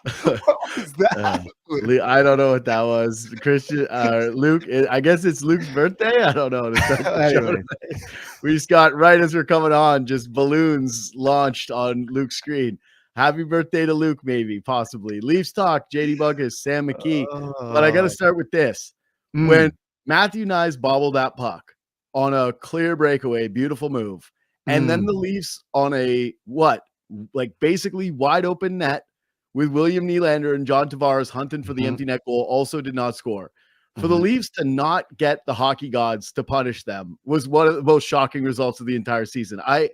What was that? I don't know what that was. Christian, Luke. I guess it's Luke's birthday. I don't know. Anyway. We just got right as we're coming on, just balloons launched on Luke's screen. Happy birthday to Luke, maybe, possibly. Leafs talk, JD Bunkis, Sam McKee. But I got to start with this. When Matthew Nyes bobbled that puck on a clear breakaway, beautiful move, and then the Leafs on a basically wide open net with William Nylander and John Tavares hunting for the empty net goal, also did not score. For the Leafs to not get the hockey gods to punish them was one of the most shocking results of the entire season. I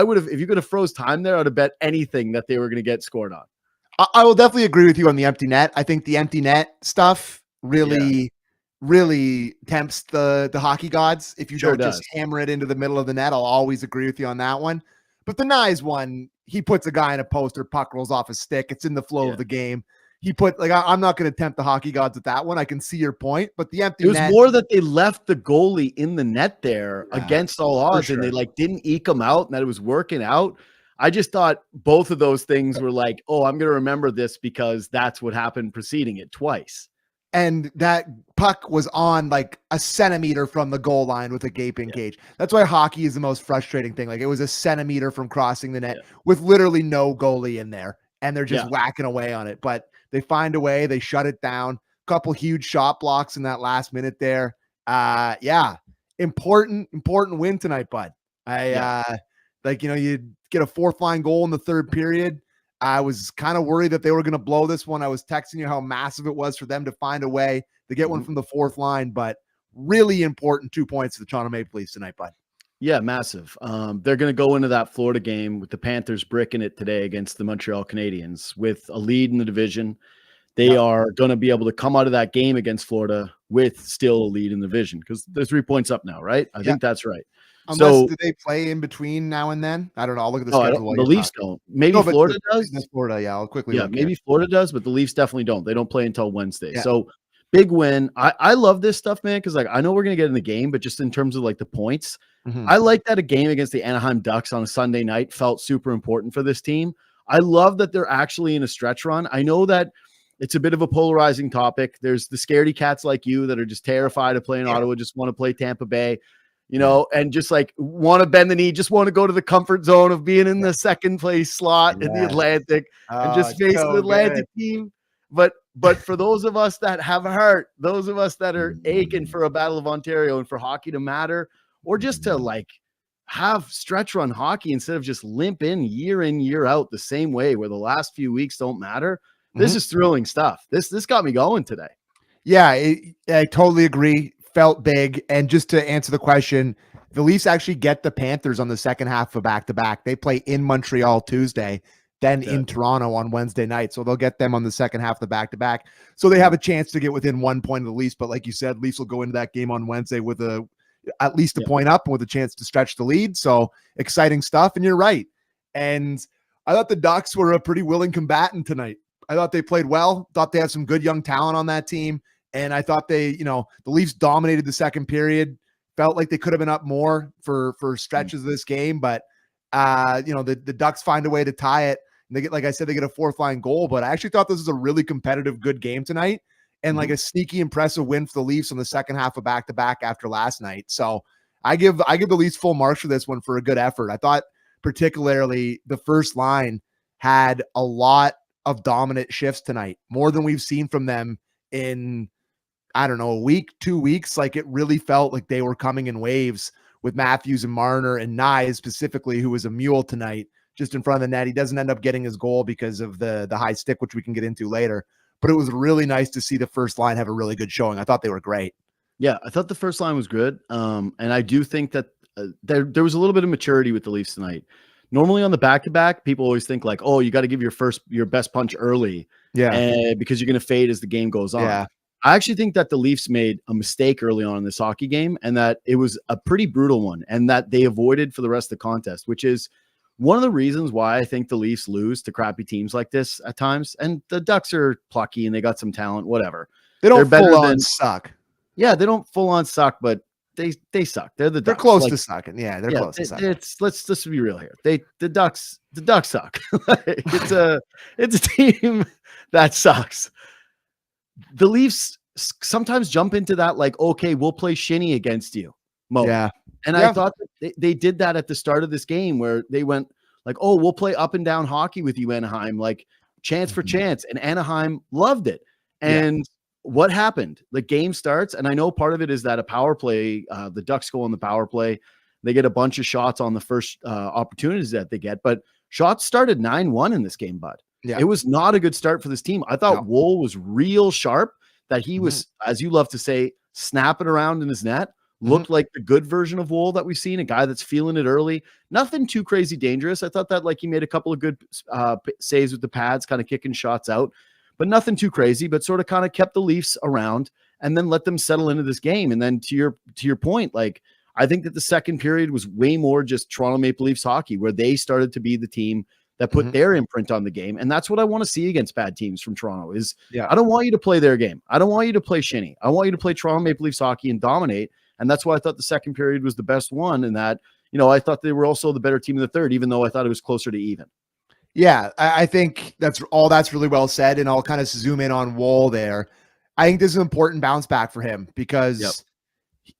would have, if you could have froze time there, I'd have bet anything that they were going to get scored on. I will definitely agree with you on the empty net. I think the empty net stuff really tempts the hockey gods. If you don't just hammer it into the middle of the net, I'll always agree with you on that one. But the Nyes one, he puts a guy in a poster, puck rolls off a stick. It's in the flow of the game. He put I'm not going to tempt the hockey gods with that one. I can see your point, but the empty net. It was more that they left the goalie in the net there against all odds, and they didn't eke him out, and that it was working out. I just thought both of those things were I'm going to remember this because that's what happened preceding it twice. And that puck was on a centimeter from the goal line with a gaping cage. That's why hockey is the most frustrating thing. It was a centimeter from crossing the net with literally no goalie in there, and they're just whacking away on it. But they find a way. They shut it down. Couple huge shot blocks in that last minute there. Important win tonight, bud. You get a fourth line goal in the third period. I was kind of worried that they were going to blow this one. I was texting you how massive it was for them to find a way to get one from the fourth line, but really important 2 points to the Toronto Maple Leafs tonight, bud. Yeah, massive. They're going to go into that Florida game with the Panthers bricking it today against the Montreal Canadiens with a lead in the division. They are going to be able to come out of that game against Florida with still a lead in the division because they're 3 points up now, right? I think that's right. Unless do they play in between now and then? I don't know. I'll look at the schedule. The Leafs don't. Maybe Florida does. Florida, I'll quickly look. Maybe Florida does, but the Leafs definitely don't. They don't play until Wednesday. So big win. I love this stuff, man, because I know we're gonna get in the game, but just in terms of the points, I like that a game against the Anaheim Ducks on a Sunday night felt super important for this team. I love that they're actually in a stretch run. I know that it's a bit of a polarizing topic. There's the scaredy cats like you that are just terrified of playing Ottawa, just want to play Tampa Bay. And just want to bend the knee, just want to go to the comfort zone of being in the second place slot in the Atlantic and just face the Atlantic team. But for those of us that have heart, those of us that are aching for a Battle of Ontario and for hockey to matter, or just to have stretch run hockey instead of just limp in, year out the same way where the last few weeks don't matter. This is thrilling stuff. This got me going today. Yeah, I totally agree. Felt big. And just to answer the question, the Leafs actually get the Panthers on the second half of back-to-back. They play in Montreal Tuesday, then in Toronto on Wednesday night. So they'll get them on the second half of the back-to-back. So they have a chance to get within 1 point of the Leafs. But like you said, Leafs will go into that game on Wednesday with at least a point up and with a chance to stretch the lead. So exciting stuff. And you're right. And I thought the Ducks were a pretty willing combatant tonight. I thought they played well. Thought they had some good young talent on that team. And I thought the Leafs dominated the second period. Felt like they could have been up more for stretches of this game, but the Ducks find a way to tie it. And they get, like I said, they get a fourth line goal. But I actually thought this was a really competitive, good game tonight, and a sneaky, impressive win for the Leafs on the second half of back-to-back after last night. So I give the Leafs full marks for this one for a good effort. I thought particularly the first line had a lot of dominant shifts tonight, more than we've seen from them in, I don't know, a week, 2 weeks. It really felt like they were coming in waves with Matthews and Marner and Nyes specifically, who was a mule tonight just in front of the net. He doesn't end up getting his goal because of the high stick, which we can get into later. But it was really nice to see the first line have a really good showing. I thought they were great. Yeah, I thought the first line was good. And I do think that there was a little bit of maturity with the Leafs tonight. Normally on the back-to-back, people always think you got to give your best punch early. Yeah. Because you're going to fade as the game goes on. Yeah. I actually think that the Leafs made a mistake early on in this hockey game and that it was a pretty brutal one and that they avoided for the rest of the contest, which is one of the reasons why I think the Leafs lose to crappy teams like this at times. And the Ducks are plucky and they got some talent, whatever. They don't full on suck. Yeah, they don't full on suck, but they suck. They're the Ducks. They're close to sucking. Yeah, they're close to sucking. Let's be real here. The Ducks suck. It's a team that sucks. The Leafs sometimes jump into that like, okay, we'll play shinny against you mode. Yeah. And I thought that they did that at the start of this game where they went like, oh, we'll play up and down hockey with you, Anaheim, like chance for chance. And Anaheim loved it. And what happened? The game starts, and I know part of it is that a power play, the Ducks go on the power play. They get a bunch of shots on the first opportunities that they get, but shots started 9-1 in this game, bud. Yeah. It was not a good start for this team. I thought Woll was real sharp, that he was, as you love to say, snapping around in his net. Looked like the good version of Woll that we've seen, a guy that's feeling it early. Nothing too crazy dangerous. I thought that like he made a couple of good saves with the pads, kind of kicking shots out, but nothing too crazy, but sort of kind of kept the Leafs around and then let them settle into this game. And then to your point, like I think that the second period was way more just Toronto Maple Leafs hockey, where they started to be the team that put their imprint on the game. And that's what I want to see against bad teams from Toronto is I don't want you to play their game. I don't want you to play shinny. I want you to play Toronto Maple Leafs hockey and dominate. And that's why I thought the second period was the best one. And that, I thought they were also the better team in the third, even though I thought it was closer to even. Yeah, I think that's really well said. And I'll kind of zoom in on Woll there. I think this is an important bounce back for him because,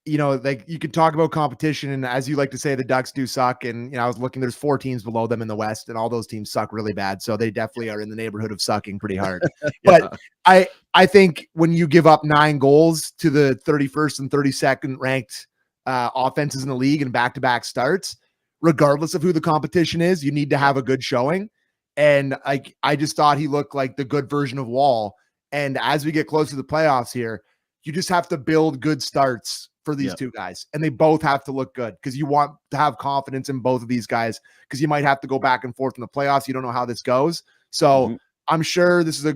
like you could talk about competition. And as you like to say, the Ducks do suck. And, I was looking, there's 4 teams below them in the West and all those teams suck really bad. So they definitely are in the neighborhood of sucking pretty hard. But I think when you give up 9 goals to the 31st and 32nd ranked offenses in the league and back-to-back starts, regardless of who the competition is, you need to have a good showing. And I just thought he looked like the good version of Woll. And as we get close to the playoffs here, you just have to build good starts for these two guys. And they both have to look good because you want to have confidence in both of these guys because you might have to go back and forth in the playoffs. You don't know how this goes. So I'm sure this is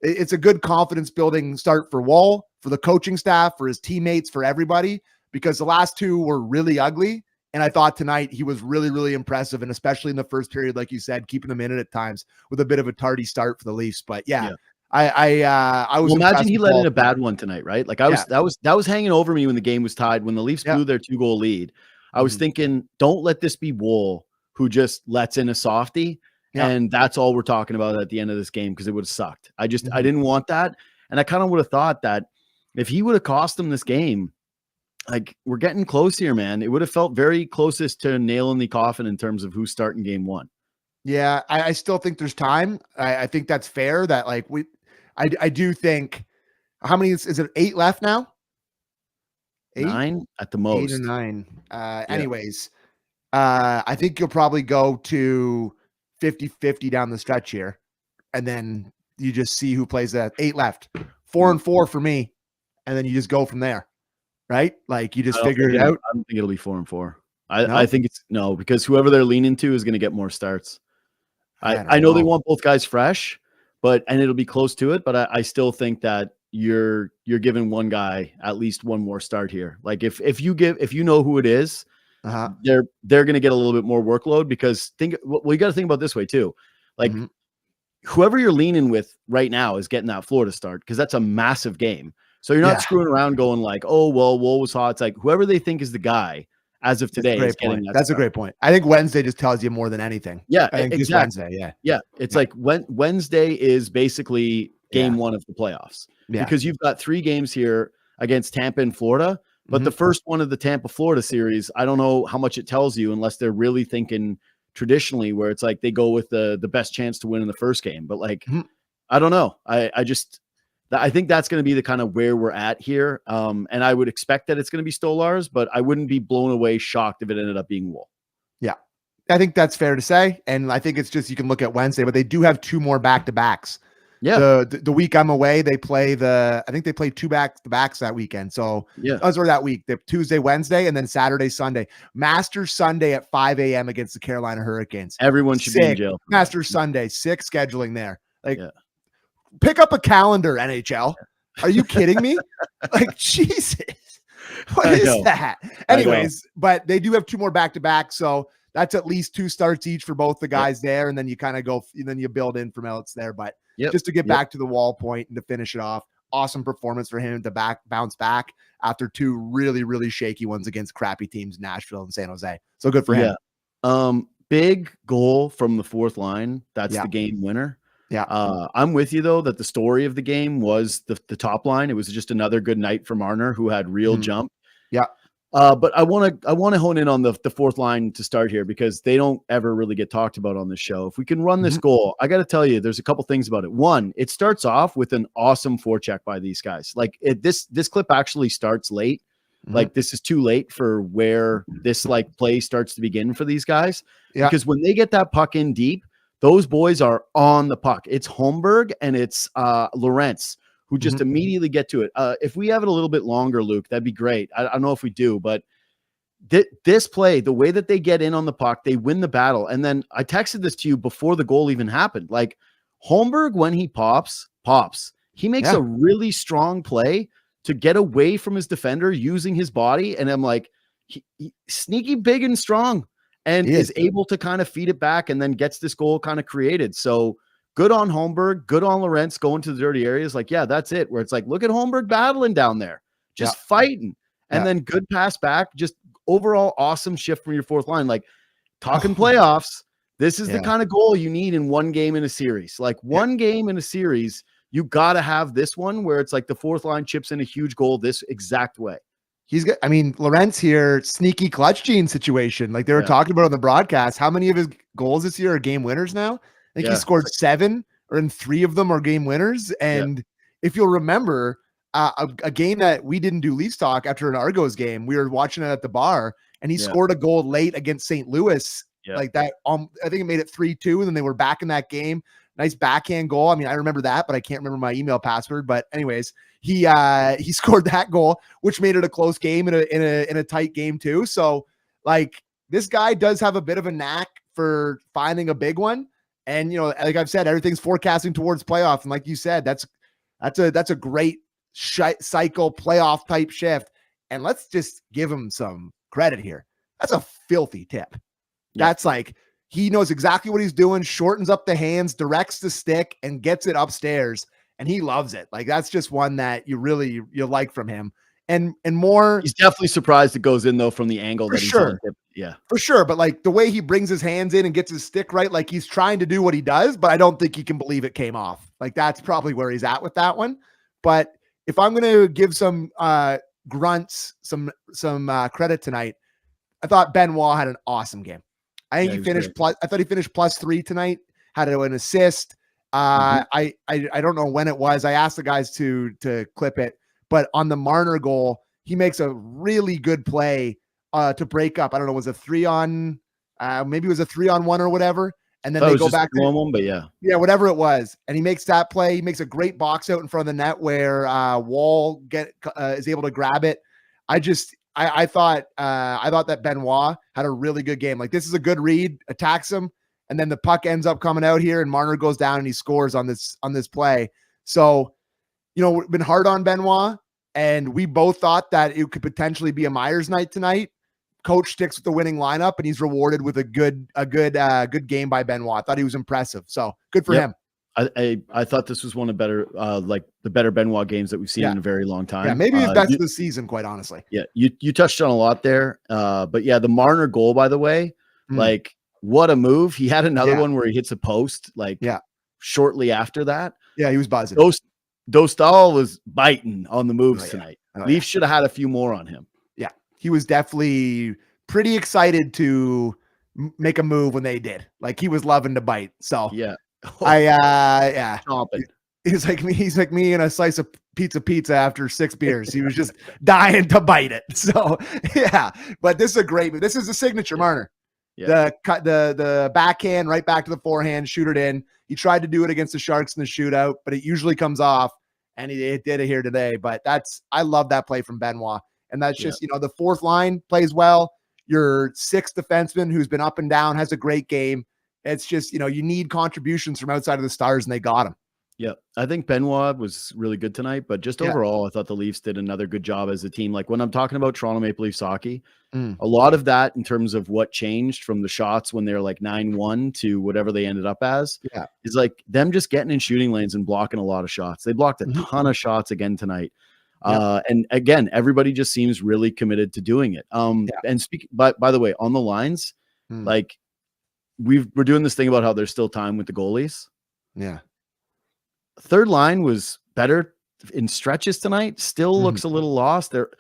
it's a good confidence building start for Woll, for the coaching staff, for his teammates, for everybody, because the last 2 were really ugly. And I thought tonight he was really, really impressive. And especially in the first period, like you said, keeping them in it at times with a bit of a tardy start for the Leafs. But I was imagine he let in a bad one tonight, right? Like that was hanging over me when the game was tied, when the Leafs blew their 2-goal lead. I was thinking, don't let this be Woll who just lets in a softie. And that's all we're talking about at the end of this game, because it would have sucked. I didn't want that. And I kind of would have thought that if he would have cost them this game, like we're getting close here, man. It would have felt very closest to nailing the coffin in terms of who's starting game 1. Yeah, I still think there's time. I think that's fair that like I do think how many is it 8 left now? 8? 9 at the most. 8 or 9. Anyways, I think you'll probably go to 50-50 down the stretch here. And then you just see who plays that. 8 left. 4-4 for me. And then you just go from there. Right? Like you just figure it out. I don't think it'll be 4-4. I think it's because whoever they're leaning to is going to get more starts. I know they want both guys fresh, and it'll be close to it, but I still think that you're giving one guy at least one more start here. Like if you know who it is, they're going to get a little bit more workload, because you got to think about this way too. Like whoever you're leaning with right now is getting that Florida start, because that's a massive game. So you're not screwing around going like, oh, well, Woll was hot. It's like whoever they think is the guy as of today is getting that. That's a great point. I think Wednesday just tells you more than anything. Yeah, I think exactly. Wednesday. Yeah. It's like Wednesday is basically game 1 of the playoffs, because you've got 3 games here against Tampa and Florida. But the first one of the Tampa Florida series, I don't know how much it tells you unless they're really thinking traditionally, where it's like they go with the best chance to win in the first game. But like, I don't know. I think that's going to be the kind of where we're at here. And I would expect that it's going to be Stolarz, but I wouldn't be blown away shocked if it ended up being Woll. Yeah, I think that's fair to say. And I think it's just, you can look at Wednesday, but they do have 2 more back-to-backs. Yeah. The week I'm away, they play I think they play 2 back-to-backs that weekend. So that week, the Tuesday, Wednesday, and then Saturday, Sunday. Masters Sunday at 5 a.m. against the Carolina Hurricanes. Everyone should be in jail. Masters Sunday, 6 scheduling there. Pick up a calendar, NHL. Are you kidding me? Like, Jesus. What is that? Anyways, but they do have 2 more back-to-back, so that's at least 2 starts each for both the guys there, and then you kind of go, and then you build in from outs there. But just to get back to the Woll point and to finish it off, awesome performance for him to bounce back after two really, really shaky ones against crappy teams, Nashville and San Jose. So good for him. Big goal from the fourth line. That's the game winner. Yeah. I'm with you though, that the story of the game was the top line. It was just another good night for Marner, who had real jump. Yeah. But I want to hone in on the fourth line to start here, because they don't ever really get talked about on this show. If we can run this goal, I got to tell you, there's a couple things about it. One, it starts off with an awesome forecheck by these guys. Like this clip actually starts late. Like this is too late for where this like play starts to begin for these guys. Yeah. Because when they get that puck in deep, those boys are on the puck. It's Holmberg and it's Lorentz who just immediately get to it. If we have it a little bit longer, Luke, that'd be great. I don't know if we do, but this play, the way that they get in on the puck, they win the battle. And then I texted this to you before the goal even happened. Like Holmberg, when he pops, he makes a really strong play to get away from his defender using his body. And I'm like, he sneaky, big and strong, and is able to kind of feed it back, and then gets this goal kind of created. So good on Holmberg, good on Lorentz going to the dirty areas. Like, yeah, that's it. Where it's like, look at Holmberg battling down there, just fighting. And then good pass back, just overall awesome shift from your fourth line. Like, talking playoffs, this is the kind of goal you need in one game in a series. Like one game in a series, you got to have this one where it's like the fourth line chips in a huge goal this exact way. He's got, I mean, Lorentz here, sneaky clutch gene situation. Like they were talking about on the broadcast, how many of his goals this year are game winners now? I think he scored 7, and 3 of them are game winners. And if you'll remember, a game that we didn't do Leafs talk after an Argos game, we were watching it at the bar, and he scored a goal late against St. Louis. Like that, I think it made it 3-2, and then they were back in that game. Nice backhand goal. I mean, I remember that, but I can't remember my email password. But anyways, he scored that goal, which made it a close game in a tight game too. So like this guy does have a bit of a knack for finding a big one. And you know, like I've said, everything's forecasting towards playoff. And like you said, that's a great cycle playoff type shift. And let's just give him some credit here. That's a filthy tip. That's like, he knows exactly what he's doing, shortens up the hands, directs the stick, and gets it upstairs. And he loves it. Like, that's just one that you like from him. And more, he's definitely surprised it goes in though from the angle that he's on. Yeah, for sure. But like the way he brings his hands in and gets his stick right, like he's trying to do what he does, but I don't think he can believe it came off. Like that's probably where he's at with that one. But if I'm going to give some grunts some credit tonight, I thought Benoit had an awesome game. I think he finished I thought he finished +3 tonight. Had an assist. I don't know when it was. I asked the guys to clip it, but on the Marner goal, he makes a really good play to break up. I don't know, was a 3-on, maybe it was a 3-on-1 or whatever. And then they go back to one, but whatever it was. And he makes that play. He makes a great box out in front of the net where Wall is able to grab it. I thought that Benoit had a really good game. Like this is a good read, attacks him, and then the puck ends up coming out here, and Marner goes down and he scores on this play. So, you know, we've been hard on Benoit, and we both thought that it could potentially be a Myers night tonight. Coach sticks with the winning lineup, and he's rewarded with a good game by Benoit. I thought he was impressive. So good for him. I thought this was one of the better Benoit games that we've seen in a very long time. Yeah, maybe his best of the season, quite honestly. Yeah, you touched on a lot there. But yeah, the Marner goal, by the way, like what a move. He had another one where he hits a post shortly after that. Yeah, he was buzzing. Dostal was biting on the moves tonight. Leafs should have had a few more on him. Yeah, he was definitely pretty excited to make a move when they did. Like he was loving to bite. So yeah. He's like me and a slice of pizza after 6 beers. He was just dying to bite it. So yeah, but this is a great move. This is a signature Marner. Yeah. The backhand right back to the forehand, shoot it in. He tried to do it against the Sharks in the shootout, but it usually comes off, and it did it here today. But I love that play from Benoit, and that's just the fourth line plays well. Your 6th defenseman who's been up and down has a great game. It's just, you need contributions from outside of the Stars, and they got him. Yeah, I think Benoit was really good tonight, but just overall, I thought the Leafs did another good job as a team. Like when I'm talking about Toronto Maple Leafs hockey, a lot of that in terms of what changed from the shots when they're like 9-1 to whatever they ended up as is like them just getting in shooting lanes and blocking a lot of shots. They blocked a ton of shots again tonight. And again, everybody just seems really committed to doing it. And speak by the way, on the lines, like we're doing this thing about how there's still time with the goalies. Yeah. Third line was better in stretches tonight. Still looks a little lost. They're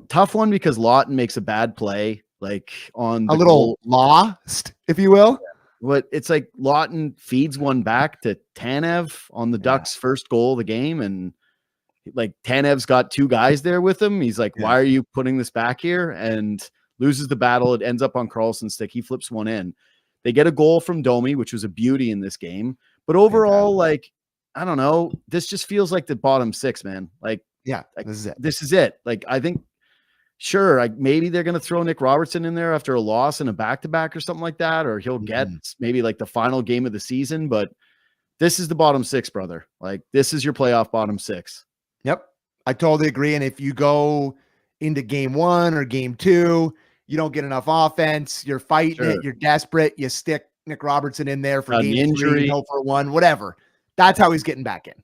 tough one because Lawton makes a bad play, like on a little lost, if you will. What it's like Lawton feeds one back to Tanev on the Ducks' first goal of the game, and like Tanev's got two guys there with him. He's like, "Why are you putting this back here?" And loses the battle. It ends up on Karlsson's stick. He flips one in. They get a goal from Domi, which was a beauty in this game. But overall, like, I don't know. This just feels like the bottom six, man. Like, this is it. Like, I think, sure, maybe they're going to throw Nick Robertson in there after a loss in a back-to-back or something like that, or he'll get maybe like the final game of the season. But this is the bottom six, brother. Like, this is your playoff bottom six. Yep. I totally agree. And if you go into game one or game two, you don't get enough offense, you're fighting it, you're desperate, you stick Nick Robertson in there for game injury, 3, hope for one, whatever. That's how he's getting back in.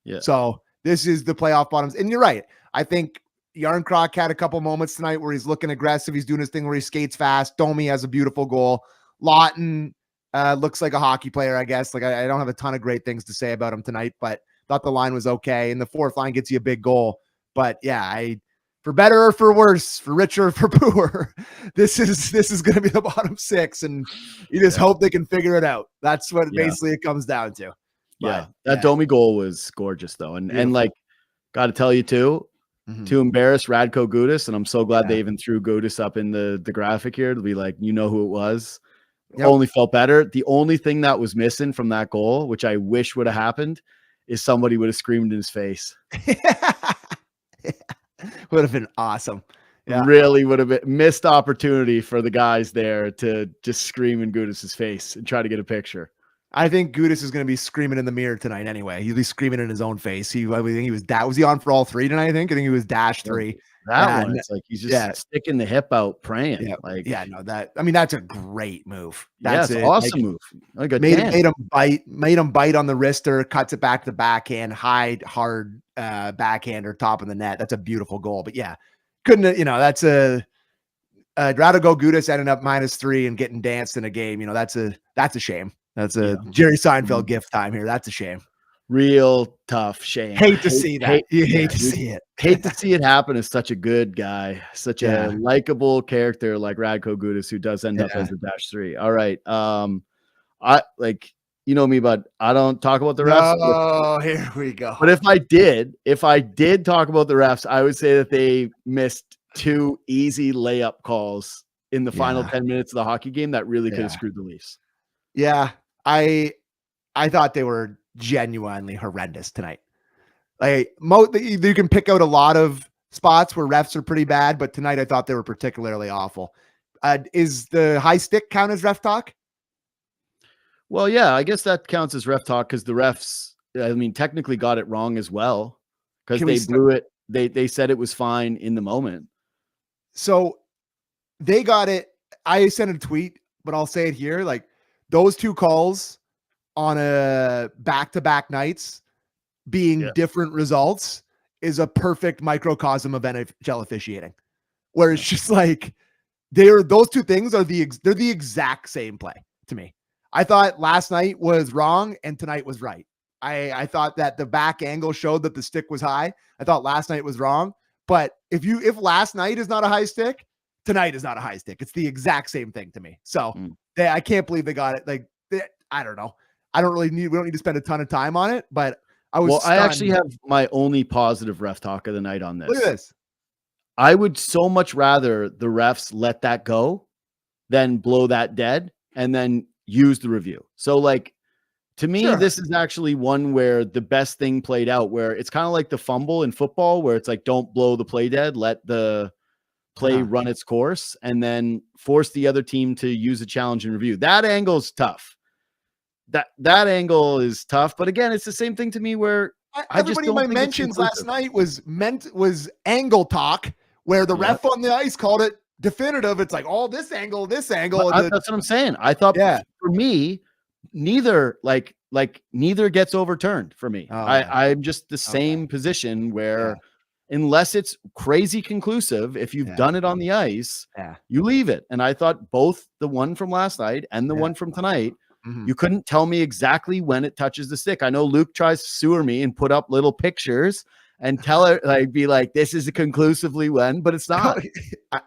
Yeah. So this is the playoff bottoms. And you're right. I think Yarncroc had a couple moments tonight where he's looking aggressive. He's doing his thing where he skates fast. Domi has a beautiful goal. Lawton looks like a hockey player, I guess. Like I don't have a ton of great things to say about him tonight, but thought the line was okay. And the fourth line gets you a big goal. But yeah, for better or for worse, for richer or for poorer, this is going to be the bottom six. And you just hope they can figure it out. That's what basically it comes down to. That Domi goal was gorgeous though. And like, got to tell you too, to embarrass Radko Gudas. And I'm so glad they even threw Gudas up in the graphic here to be like, you know who it was. Only felt better. The only thing that was missing from that goal, which I wish would have happened, is somebody would have screamed in his face. Would have been awesome. Really would have been missed opportunity for the guys there to just scream in Gudas's face and try to get a picture. I think Gudas is going to be screaming in the mirror tonight anyway. He'll be screaming in his own face. I think he was was he on for all three tonight? I think he was dash 3. That one, it's like he's just sticking the hip out, praying. That's a great move. That's an awesome move. Like made him bite on the wrister, cuts it back to backhand, hard backhander, top of the net. That's a beautiful goal. But couldn't that's a Radko Gudas ending up -3 and getting danced in a game. That's a shame. That's a Jerry Seinfeld gift time here. That's a shame. Real tough shame. Hate to see that. You hate to see it. Hate to see it happen as such a good guy, such a likable character like Radko Gudas, who does end up as a -3. All right. I like, you know me, but I don't talk about the refs. Oh, here we go. But if I did talk about the refs, I would say that they missed 2 easy layup calls in the final 10 minutes of the hockey game that really could have screwed the Leafs. Yeah. I thought they were genuinely horrendous tonight. Like you can pick out a lot of spots where refs are pretty bad, but tonight I thought they were particularly awful. Is the high stick count as ref talk? Well, yeah, I guess that counts as ref talk because the refs, technically got it wrong as well because they blew it. They said it was fine in the moment. So they got it. I sent a tweet, but I'll say it here. Like those 2 calls on a back-to-back nights being different results is a perfect microcosm of NHL officiating, where it's just like those 2 things are they're the exact same play to me. I thought last night was wrong and tonight was right. I thought that the back angle showed that the stick was high. I thought last night was wrong, but if last night is not a high stick, tonight is not a high stick. It's the exact same thing to me. So I can't believe they got it. Like I don't know. We don't need to spend a ton of time on it, but I actually have my only positive ref talk of the night on this. Look at this. I would so much rather the refs let that go than blow that dead and then use the review. So like, to me, this is actually one where the best thing played out, where it's kind of like the fumble in football, where it's like, don't blow the play dead, let the play run its course, and then force the other team to use a challenge and review. That angle's tough. that angle is tough. But again, it's the same thing to me where everybody in my mentions last night was angle talk, where the ref on the ice called it definitive. It's like, oh, this angle. That's what I'm saying. I thought for me, neither gets overturned for me. I'm just the same position where unless it's crazy conclusive, if you've done it on the ice, you leave it. And I thought both the one from last night and the one from tonight, you couldn't tell me exactly when it touches the stick. I know Luke tries to sewer me and put up little pictures and tell her, like, be like, this is conclusively when, but it's not.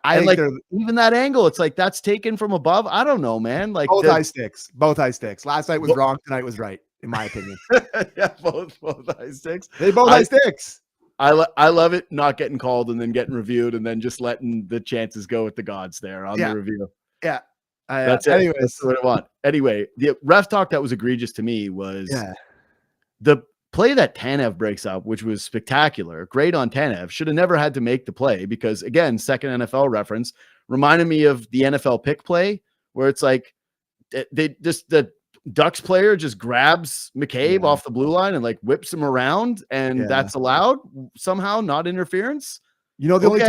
I like even that angle. It's like, that's taken from above. I don't know, man. Like both eye sticks. Last night was wrong. Tonight was right, in my opinion. both eye sticks. They both eye sticks. I love it not getting called and then getting reviewed and then just letting the chances go with the gods there on the review. Yeah. That's it. Anyways. That's what I want. Anyway, the ref talk that was egregious to me was the play that Tanev breaks up, which was spectacular. Great on Tanev. Should have never had to make the play because, again, second NFL reference, reminded me of the NFL pick play where it's like the Ducks player just grabs McCabe off the blue line and like whips him around, and that's allowed somehow, not interference. You know, the only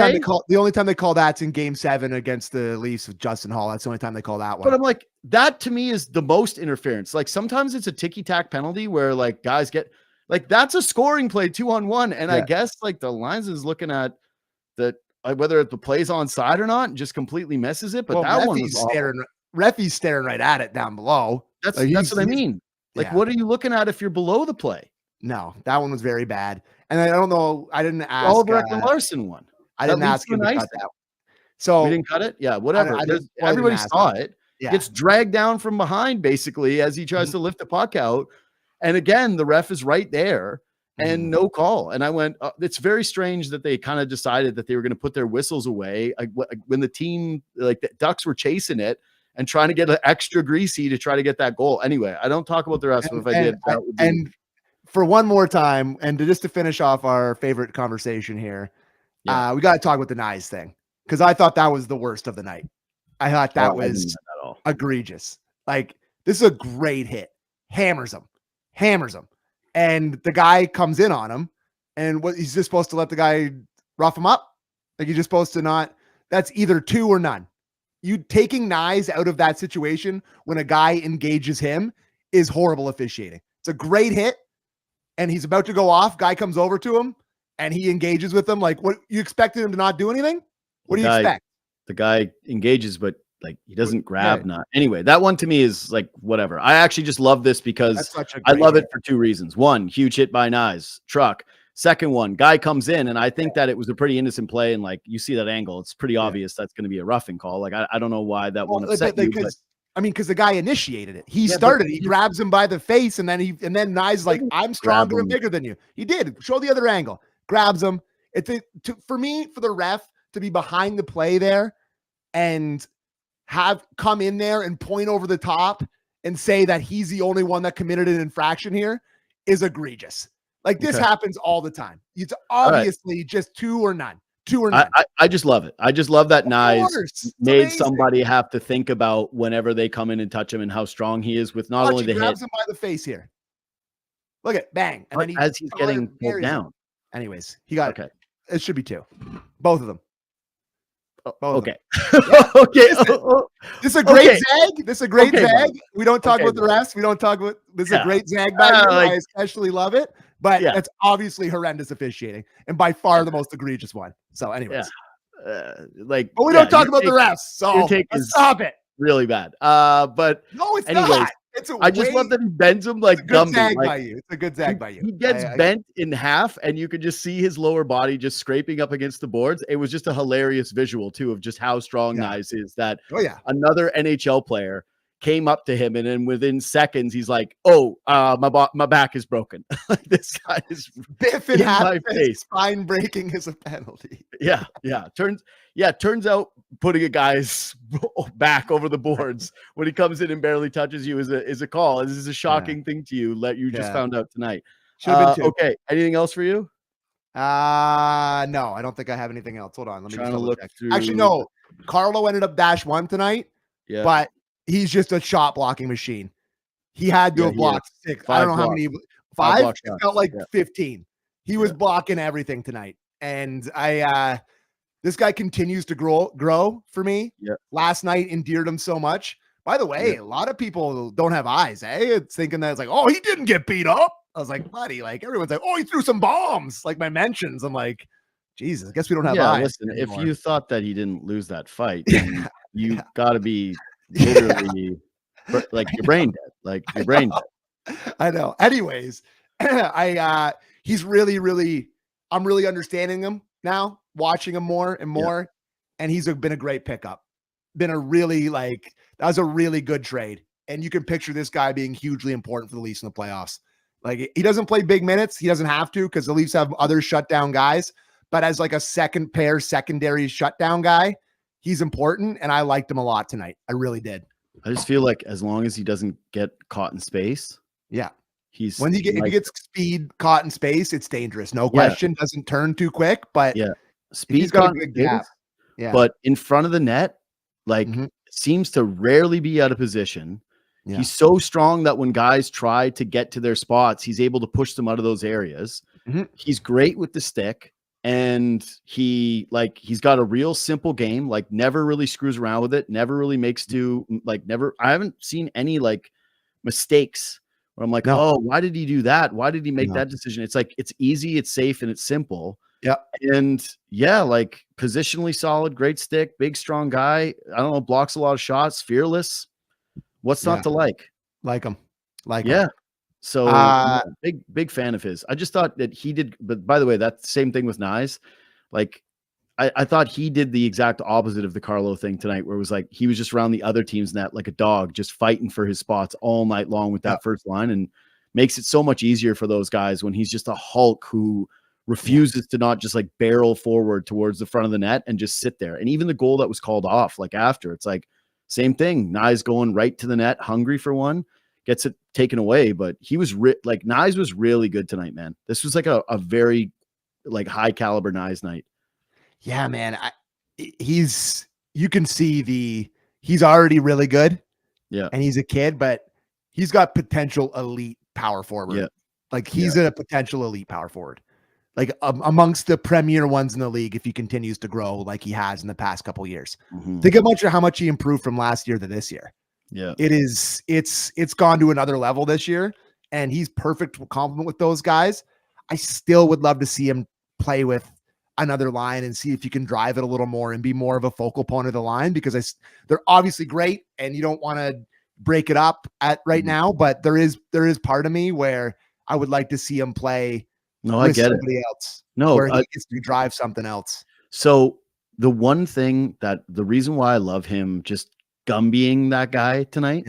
time they call that's in Game 7 against the Leafs with Justin Hall. That's the only time they call that one. But I'm like, that to me is the most interference. Like sometimes it's a ticky-tack penalty where like guys get like that's a scoring play 2-on-1, and I guess like the lines is looking at that whether the play's onside or not, and just completely misses it. But that one was Referee's staring right at it down below. That's what I mean. Like, what are you looking at if you're below the play? No, that one was very bad. And I don't know. I didn't ask. Oliver Larson one. I didn't ask him to cut that. So we didn't cut it. Yeah, whatever. Everybody saw it. Gets dragged down from behind basically as he tries to lift the puck out. And again, the ref is right there and no call. And I went, it's very strange that they kind of decided that they were going to put their whistles away when the team, like the Ducks, were chasing it and trying to get an extra greasy to try to get that goal. Anyway, I don't talk about the rest, but if I did, that would be... And for one more time, and just to finish off our favorite conversation here, we got to talk about the Nyes thing, because I thought that was the worst of the night. I thought that was egregious. Like, this is a great hit. Hammers him. And the guy comes in on him, and he's just supposed to let the guy rough him up? Like, you're just supposed to not... That's either two or none. You taking Nyes out of that situation when a guy engages him is horrible officiating. It's a great hit, and he's about to go off. Guy comes over to him, and he engages with him. Like, what, you expected him to not do anything? What do you expect? The guy engages, but like he doesn't grab. Not anyway. That one to me is like whatever. I actually just love this because I love it for two reasons. One, huge hit by Nyes, truck. Second one, guy comes in, and I think that it was a pretty innocent play. And like you see that angle, it's pretty obvious that's going to be a roughing call. Like I don't know why that one upset you. Because the guy initiated it. He started. He grabs him by the face, and then Nyes is like, "I'm stronger and bigger than you." He did. Show the other angle. Grabs him. For me, for the ref to be behind the play there and have come in there and point over the top and say that he's the only one that committed an infraction here is egregious. Like, this happens all the time. It's obviously just two or none. I just love it. I just love that Nyes made somebody have to think about whenever they come in and touch him and how strong he is with not only the hit. He grabs him by the face here. Look at bang. And then as he's getting pulled down. Anyways, he got it. It should be two. Both of them. Okay. Okay. This is a great zag. This is a great zag. We don't talk about the rest. We don't talk about this is a great zag by you. I especially love it. But it's obviously horrendous officiating and by far the most egregious one. So, anyways, but we don't talk about the rest. So stop it. Really bad. But no, it's anyways, not. I just love that he bends him like Gumby. It's a good zag by you. He gets bent in half, and you could just see his lower body just scraping up against the boards. It was just a hilarious visual too of just how strong Nyes is. That another NHL player came up to him, and then within seconds, he's like, "Oh, my back is broken." Like, this guy is biffing half face. Spine breaking is a penalty. Turns out putting a guy's back over the boards when he comes in and barely touches you is a call. This is a shocking thing to you. You just found out tonight. Okay. Anything else for you? No, I don't think I have anything else. Hold on. Let me try to look through. Actually, no. Carlo ended up -1 tonight. Yeah, but he's just a shot blocking machine. He had to have he had blocked 6. I 5 don't know how blocks. many. 5 5? block It shots. felt like Yeah. 15. He was blocking everything tonight. And this guy continues to grow for me. Yeah. Last night endeared him so much. By the way, a lot of people don't have eyes, eh? It's thinking that it's like, oh, he didn't get beat up. I was like, buddy, like everyone's like, oh, he threw some bombs, like my mentions. I'm like, Jesus, I guess we don't have eyes. Listen, anymore. if you thought that he didn't lose that fight, then you gotta be literally like your brain dead. Like your brain dead. I know. Anyways, he's really, I'm really understanding him now, watching him more and more. And he's been a great pickup. Been a really that was a really good trade. And you can picture this guy being hugely important for the Leafs in the playoffs. Like he doesn't play big minutes. He doesn't have to because the Leafs have other shutdown guys. But as like a second pair, secondary shutdown guy, he's important. And I liked him a lot tonight. I really did. I just feel like as long as he doesn't get caught in space. Yeah. He's if he gets speed caught in space, it's dangerous. No question. Doesn't turn too quick, but speed got a good gap. Yeah. But in front of the net, seems to rarely be out of position. Yeah. He's so strong that when guys try to get to their spots, he's able to push them out of those areas. He's great with the stick. And he's got a real simple game, like never really screws around with it, never really makes I haven't seen any mistakes where I'm like, oh, why did he do that? Why did he make that decision? It's like, it's easy, it's safe, and it's simple. Yeah. And positionally solid, great stick, big, strong guy. I don't know, blocks a lot of shots, fearless. What's not to like? Like him. Him. So big fan of his. I just thought that he did, but by the way, that's the same thing with Nyes. I thought he did the exact opposite of the Carlo thing tonight, where it was like he was just around the other team's net like a dog, just fighting for his spots all night long with that first line, and makes it so much easier for those guys when he's just a Hulk who refuses to not just barrel forward towards the front of the net and just sit there. And even the goal that was called off, after, it's same thing. Nyes going right to the net, hungry for one. Gets it taken away, but he was Nyes was really good tonight, man. This was a very high caliber Nyes night. Yeah, man. You can see he's already really good. Yeah. And he's a kid, but he's got potential elite power forward. Yeah. He's a potential elite power forward. Amongst the premier ones in the league, if he continues to grow like he has in the past couple of years. Think about how much he improved from last year to this year. Yeah, it's gone to another level this year, and he's perfect complement with those guys. I still would love to see him play with another line and see if you can drive it a little more and be more of a focal point of the line, because they're obviously great and you don't want to break it up at right now, but there is part of me where I would like to see him play I get somebody else. No, where he gets to drive something else. So the one thing the reason why I love him just Gumbying that guy tonight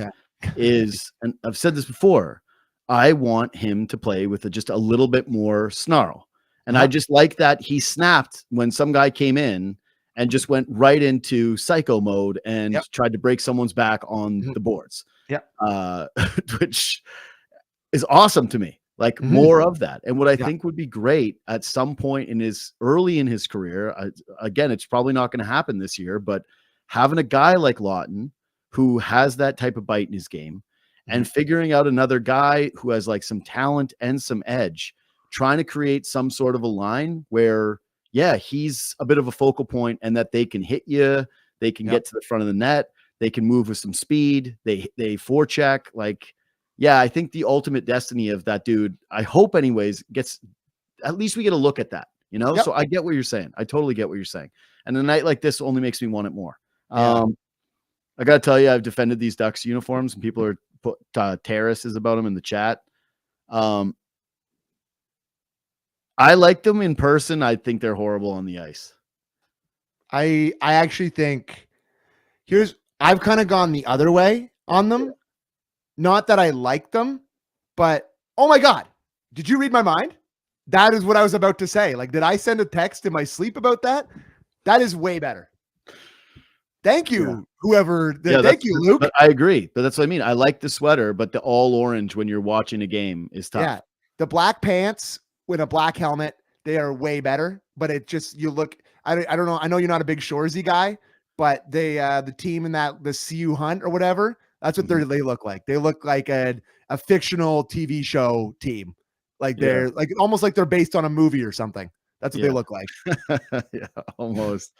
is, and I've said this before, I want him to play with just a little bit more snarl. And I just like that he snapped when some guy came in and just went right into psycho mode and tried to break someone's back on the boards. Which is awesome to me. More of that. And what I think would be great at some point early in his career, again, it's probably not going to happen this year, but having a guy like Lawton who has that type of bite in his game and figuring out another guy who has some talent and some edge, trying to create some sort of a line where, he's a bit of a focal point and that they can hit you. They can get to the front of the net. They can move with some speed. They forecheck. I think the ultimate destiny of that dude, I hope anyways, at least we get a look at that, So I get what you're saying. I totally get what you're saying. And a night like this only makes me want it more. I got to tell you, I've defended these Ducks uniforms and people are put terraces about them in the chat. I like them in person. I think they're horrible on the ice. I actually think I've kind of gone the other way on them. Not that I like them, but oh my God, did you read my mind? That is what I was about to say. Did I send a text in my sleep about that? That is way better. Thank you, whoever. Thank you, Luke. But I agree. But that's what I mean. I like the sweater, but the all orange when you're watching a game is tough. Yeah. The black pants with a black helmet, they are way better. But it just, you look, I don't know. I know you're not a big Shoresy guy, but the team in the CU Hunt or whatever, That's what they look like. They look like a fictional TV show team. Like they're like almost like they're based on a movie or something. That's what they look like. Yeah, almost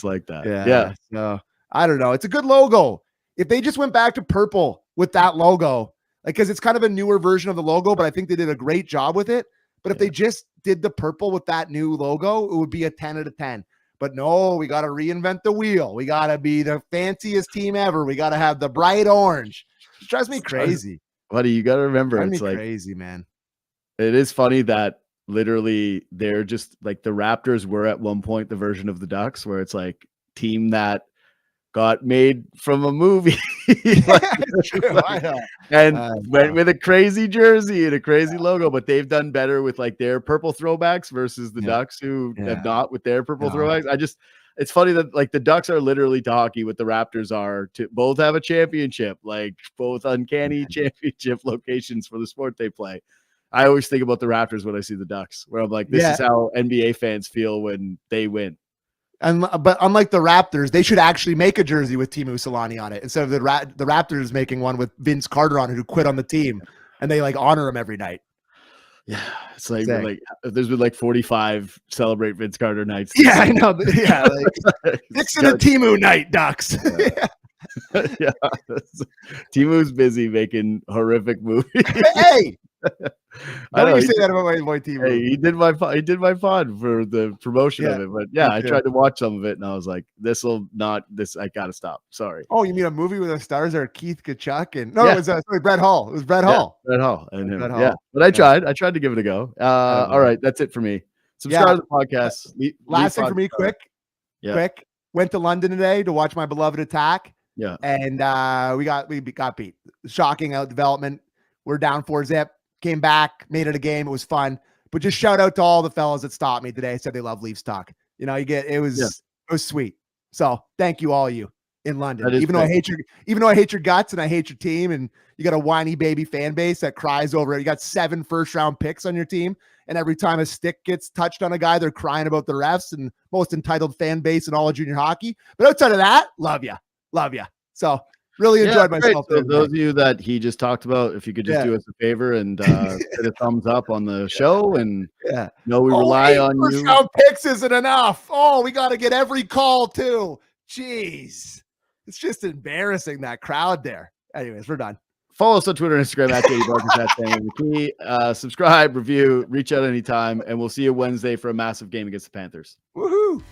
like that. Yeah. So I don't know. It's a good logo. If they just went back to purple with that logo, like, because it's kind of a newer version of the logo, but I think they did a great job with it. But if they just did the purple with that new logo, it would be a 10 out of 10. But no, we got to reinvent the wheel. We got to be the fanciest team ever. We got to have the bright orange. It drives me crazy. Buddy, you got to remember, it's like crazy, man. It is funny that literally they're just like the Raptors were at one point the version of the Ducks where it's like team that got made from a movie and went with a crazy jersey and a crazy logo, but they've done better with like their purple throwbacks versus the Ducks who have not with their purple throwbacks. It's funny that like the Ducks are literally to hockey what the Raptors are to both have a championship, like both uncanny championship locations for the sport they play. I always think about the Raptors when I see the Ducks, where I'm like, this is how NBA fans feel when they win. But unlike the Raptors, they should actually make a jersey with Teemu Selanne on it instead of the Raptors making one with Vince Carter on it, who quit on the team, and they like honor him every night. Yeah, it's like there's been like 45 celebrate Vince Carter nights. Yeah, I know. Yeah, like Nixon and Teemu night, Ducks. Yeah, Timu's busy making horrific movies. Hey. Don't you say that about my boy Teemu. Hey, he did my pod for the promotion of it, but I tried to watch some of it and I was like, I gotta stop. Sorry. Oh, you mean a movie with the stars are Keith Kachuk and it was Brett Hall. It was Brett Hall. Brett Hall and him. Yeah, but I tried to give it a go. All right, that's it for me. Subscribe to the podcast. Last thing for me, quick. Went to London today to watch my beloved Attack. Yeah, and we got beat. Shocking out development. We're down 4-0. Came back, made it a game. It was fun. But just shout out to all the fellas that stopped me today. Said they love Leafs talk. You know, it was sweet. So thank you, all of you in London. Even though I hate your guts and I hate your team, and you got a whiny baby fan base that cries over it. You got 7 first-round picks on your team, and every time a stick gets touched on a guy, they're crying about the refs, and most entitled fan base in all of junior hockey. But outside of that, love you. So really enjoyed myself. For those of you that he just talked about, if you could just do us a favor and hit a thumbs up on the show, and we rely on you. First round picks isn't enough. Oh, we got to get every call too. Jeez, it's just embarrassing, that crowd there. Anyways, we're done. Follow us on Twitter and Instagram at Bunkis and Stanley McKee. Subscribe, review, reach out anytime, and we'll see you Wednesday for a massive game against the Panthers. Woohoo!